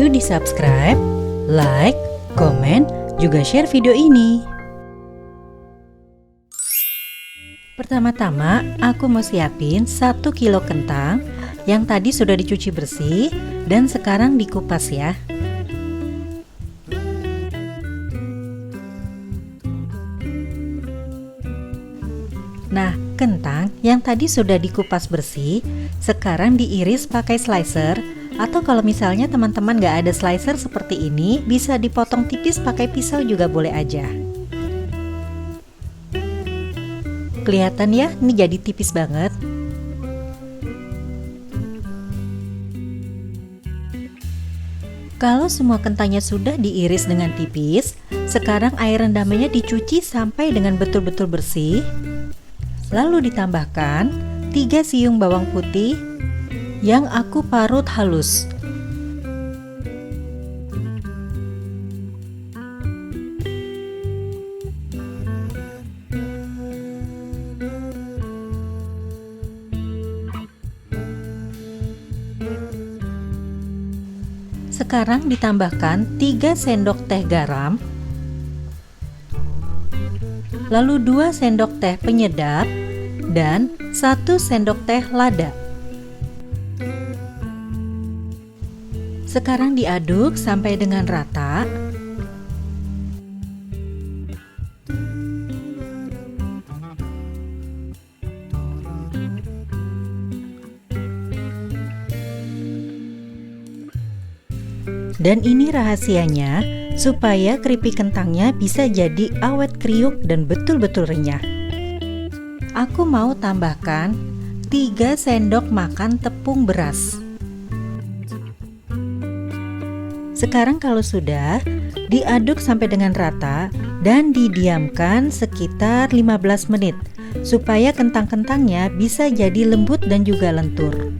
Yuk di subscribe, like, komen, juga share video ini. Pertama-tama aku mau siapin 1 kilo kentang yang tadi sudah dicuci bersih dan sekarang dikupas ya. Nah, kentang yang tadi sudah dikupas bersih, sekarang diiris pakai slicer, atau kalau misalnya teman-teman gak ada slicer seperti ini, bisa dipotong tipis pakai pisau juga boleh aja. Kelihatan ya, ini jadi tipis banget. Kalau semua kentangnya sudah diiris dengan tipis, sekarang air rendamannya dicuci sampai dengan betul-betul bersih. Lalu ditambahkan 3 siung bawang putih yang aku parut halus. Sekarang ditambahkan 3 sendok teh garam, lalu 2 sendok teh penyedap, dan 1 sendok teh lada. Sekarang diaduk sampai dengan rata. Dan ini rahasianya, supaya keripik kentangnya bisa jadi awet kriuk dan betul-betul renyah. Aku mau tambahkan 3 sendok makan tepung beras. Sekarang kalau sudah, diaduk sampai dengan rata dan didiamkan sekitar 15 menit supaya kentang-kentangnya bisa jadi lembut dan juga lentur.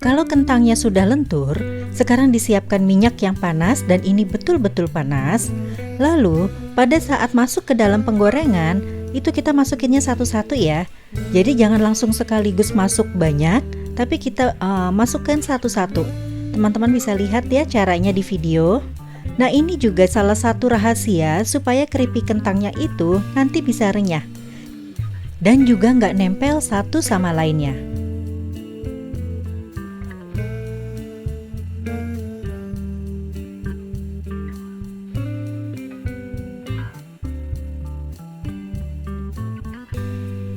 Kalau kentangnya sudah lentur, sekarang disiapkan minyak yang panas dan ini betul-betul panas. Lalu pada saat masuk ke dalam penggorengan, itu kita masukinnya satu-satu ya. Jadi jangan langsung sekaligus masuk banyak, tapi kita masukkan satu-satu. Teman-teman bisa lihat ya caranya di video. Nah, ini juga salah satu rahasia supaya keripik kentangnya itu nanti bisa renyah dan juga nggak nempel satu sama lainnya.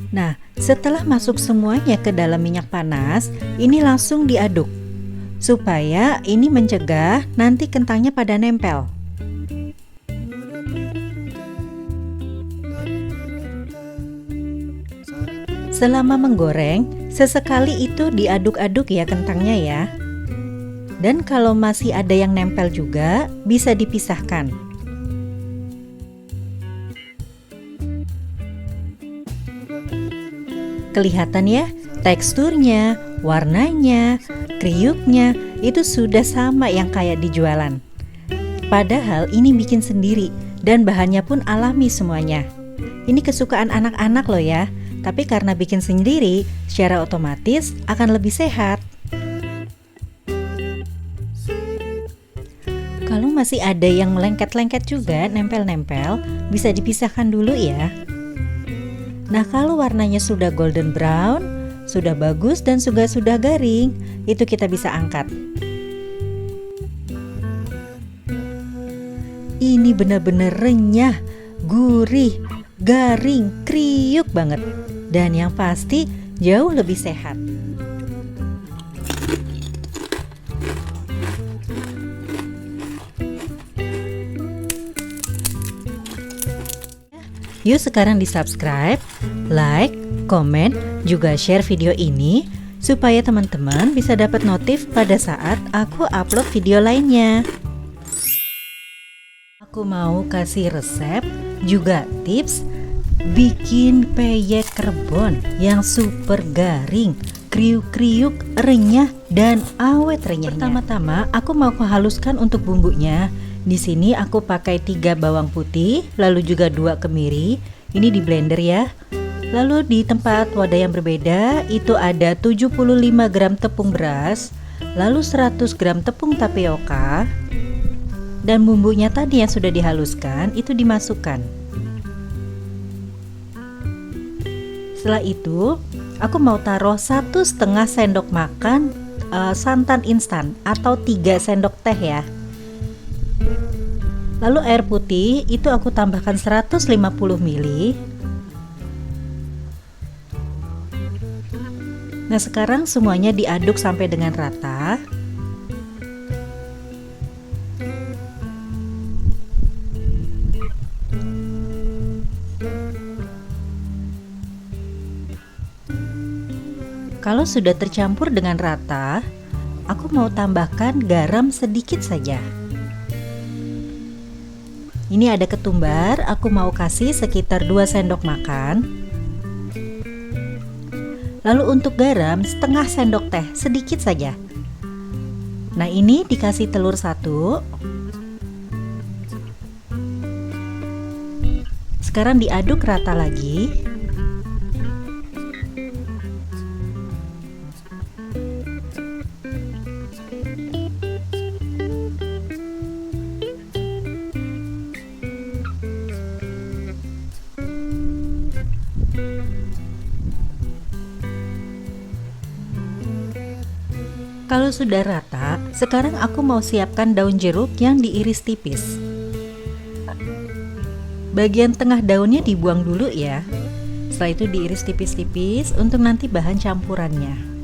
Nah, setelah masuk semuanya ke dalam minyak panas, ini langsung diaduk supaya ini mencegah nanti kentangnya pada nempel. Selama menggoreng, sesekali itu diaduk-aduk ya kentangnya ya. Dan kalau masih ada yang nempel juga, bisa dipisahkan. Kelihatan ya, teksturnya, warnanya, kriuknya itu sudah sama yang kayak di jualan. Padahal ini bikin sendiri dan bahannya pun alami semuanya. Ini kesukaan anak-anak loh ya, tapi karena bikin sendiri, secara otomatis akan lebih sehat. Kalau masih ada yang lengket-lengket juga, nempel-nempel, bisa dipisahkan dulu ya. Nah, kalau warnanya sudah golden brown, sudah bagus dan sudah garing, itu kita bisa angkat. Ini benar-benar renyah, gurih, garing, kriuk banget. Dan yang pasti jauh lebih sehat. Yuk sekarang di subscribe, like, komen, juga share video ini supaya teman-teman bisa dapat notif pada saat aku upload video lainnya. Aku mau kasih resep juga tips bikin peyek rebon yang super garing, kriuk-kriuk, renyah, dan awet renyahnya. Pertama-tama aku mau haluskan untuk bumbunya. Di sini aku pakai 3 bawang putih, lalu juga 2 kemiri. Ini di blender ya. Lalu di tempat wadah yang berbeda itu ada 75 gram tepung beras, lalu 100 gram tepung tapioka, dan bumbunya tadi yang sudah dihaluskan itu dimasukkan. Setelah itu aku mau taruh 1,5 sendok makan santan instan atau 3 sendok teh ya. Lalu air putih itu aku tambahkan 150 ml. Nah, sekarang semuanya diaduk sampai dengan rata. Kalau sudah tercampur dengan rata, aku mau tambahkan garam sedikit saja. Ini ada ketumbar, aku mau kasih sekitar 2 sendok makan. Lalu untuk garam setengah sendok teh, sedikit saja. Nah, ini dikasih telur 1. Sekarang diaduk rata lagi. Kalau sudah rata, sekarang aku mau siapkan daun jeruk yang diiris tipis. Bagian tengah daunnya dibuang dulu ya. Setelah itu diiris tipis-tipis untuk nanti bahan campurannya.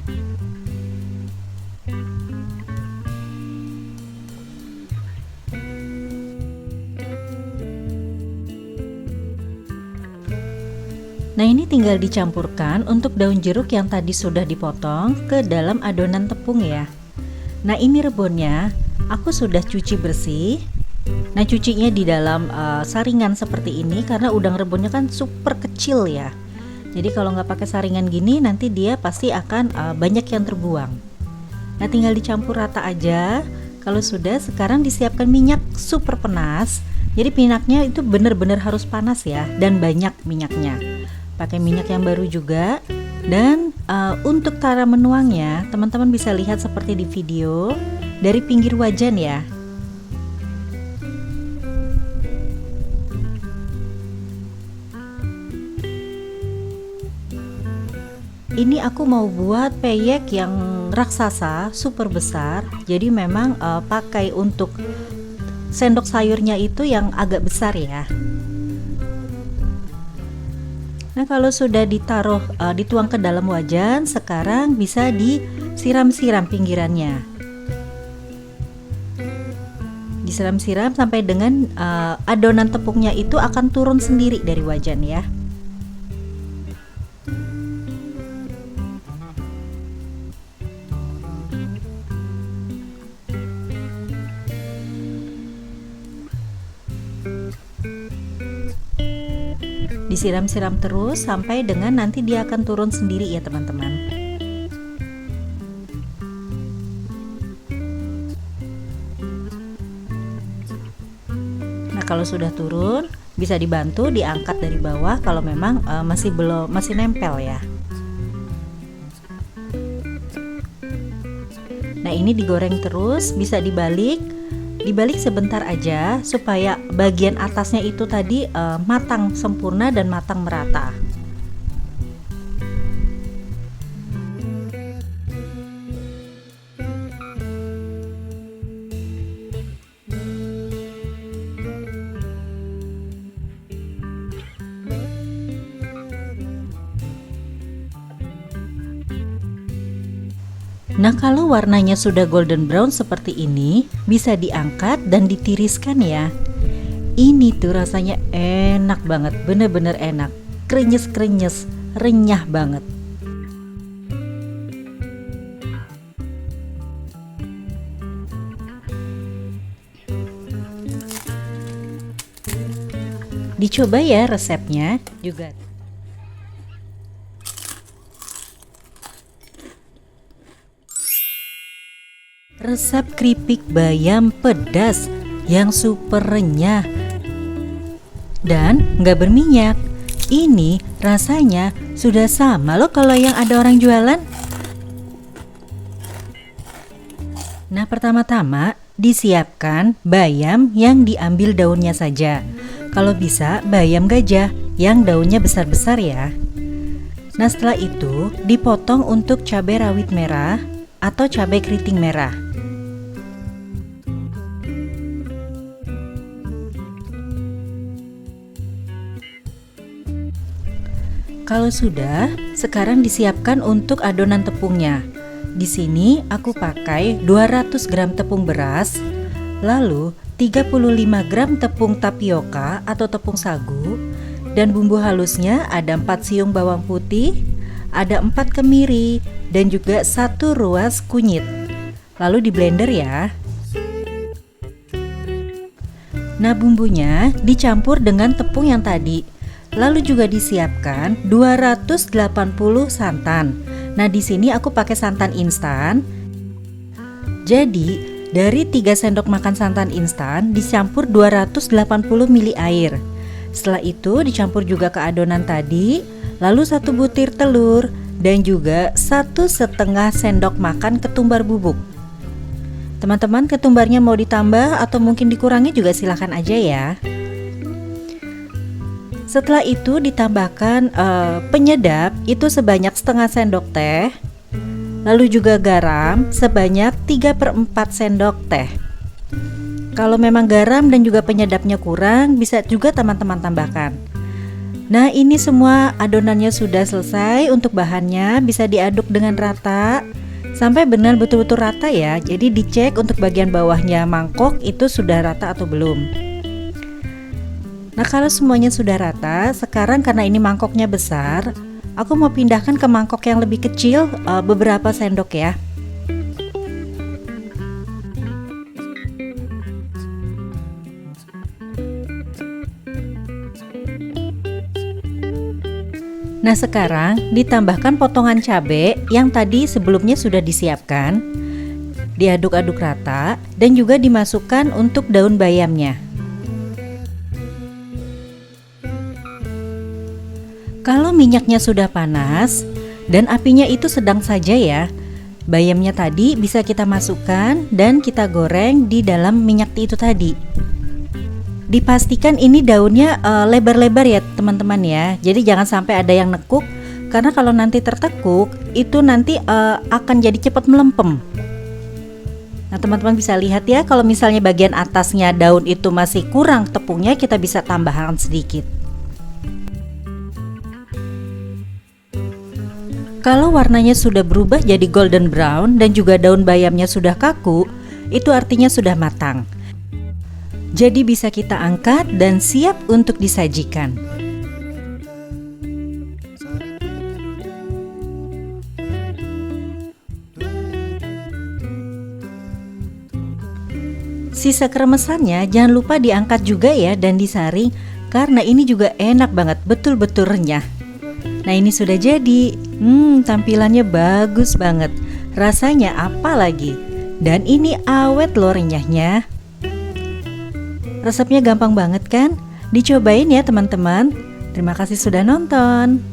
Nah, ini tinggal dicampurkan untuk daun jeruk yang tadi sudah dipotong ke dalam adonan tepung ya. Nah, ini rebonnya aku sudah cuci bersih. Nah, cucinya di dalam saringan seperti ini karena udang rebonnya kan super kecil ya. Jadi kalau nggak pakai saringan gini nanti dia pasti akan banyak yang terbuang. Nah, tinggal dicampur rata aja. Kalau sudah, sekarang disiapkan minyak super panas. Jadi minyaknya itu benar-benar harus panas ya, dan banyak minyaknya. Pakai minyak yang baru juga. Dan untuk cara menuangnya, teman-teman bisa lihat seperti di video dari pinggir wajan ya. Ini aku mau buat peyek yang raksasa, super besar. Jadi memang pakai untuk sendok sayurnya itu yang agak besar ya. Nah, kalau sudah dituang ke dalam wajan, sekarang bisa disiram-siram pinggirannya. Disiram-siram sampai dengan adonan tepungnya itu akan turun sendiri dari wajan ya. Disiram-siram terus sampai dengan nanti dia akan turun sendiri ya teman-teman. Nah, kalau sudah turun bisa dibantu diangkat dari bawah kalau memang masih nempel ya. Nah, ini digoreng terus, bisa dibalik sebentar aja supaya bagian atasnya itu tadi matang sempurna dan matang merata. Nah, kalau warnanya sudah golden brown seperti ini, bisa diangkat dan ditiriskan ya. Ini tuh rasanya enak banget, bener-bener enak. Krenyes-krenyes, renyah banget. Dicoba ya resepnya juga. Resep keripik bayam pedas yang super renyah dan nggak berminyak. Ini rasanya sudah sama loh kalau yang ada orang jualan. Nah, pertama-tama disiapkan bayam yang diambil daunnya saja. Kalau bisa bayam gajah yang daunnya besar-besar ya. Nah, setelah itu dipotong untuk cabai rawit merah atau cabai keriting merah. Kalau sudah, sekarang disiapkan untuk adonan tepungnya. Di sini aku pakai 200 gram tepung beras, lalu 35 gram tepung tapioka atau tepung sagu, dan bumbu halusnya ada 4 siung bawang putih, ada 4 kemiri, dan juga 1 ruas kunyit. Lalu di blender ya. Nah, bumbunya dicampur dengan tepung yang tadi. Lalu juga disiapkan 280 santan. Nah, di sini aku pakai santan instan. Jadi, dari 3 sendok makan santan instan dicampur 280 ml air. Setelah itu dicampur juga ke adonan tadi, lalu 1 butir telur dan juga 1,5 sendok makan ketumbar bubuk. Teman-teman, ketumbarnya mau ditambah atau mungkin dikurangi juga silahkan aja ya. Setelah itu ditambahkan penyedap itu sebanyak setengah sendok teh. Lalu juga garam sebanyak 3/4 sendok teh. Kalau memang garam dan juga penyedapnya kurang, bisa juga teman-teman tambahkan. Nah, ini semua adonannya sudah selesai. Untuk bahannya bisa diaduk dengan rata sampai benar betul-betul rata ya. Jadi dicek untuk bagian bawahnya mangkok itu sudah rata atau belum. Nah, kalau semuanya sudah rata, sekarang karena ini mangkoknya besar, aku mau pindahkan ke mangkok yang lebih kecil, beberapa sendok ya. Nah, sekarang ditambahkan potongan cabai yang tadi sebelumnya sudah disiapkan, diaduk-aduk rata, dan juga dimasukkan untuk daun bayamnya. Kalau minyaknya sudah panas dan apinya itu sedang saja ya, bayamnya tadi bisa kita masukkan dan kita goreng di dalam minyak itu tadi. Dipastikan ini daunnya lebar-lebar ya teman-teman ya. Jadi jangan sampai ada yang nekuk, karena kalau nanti tertekuk itu nanti akan jadi cepat melempem. Nah, teman-teman bisa lihat ya, kalau misalnya bagian atasnya daun itu masih kurang tepungnya, kita bisa tambahkan sedikit. Kalau warnanya sudah berubah jadi golden brown dan juga daun bayamnya sudah kaku, itu artinya sudah matang. Jadi bisa kita angkat dan siap untuk disajikan. Sisa kremesannya jangan lupa diangkat juga ya dan disaring, karena ini juga enak banget, betul-betul renyah. Nah, ini sudah jadi. Tampilannya bagus banget. Rasanya apa lagi? Dan ini awet loh renyahnya. Resepnya gampang banget kan? Dicobain ya teman-teman. Terima kasih sudah nonton.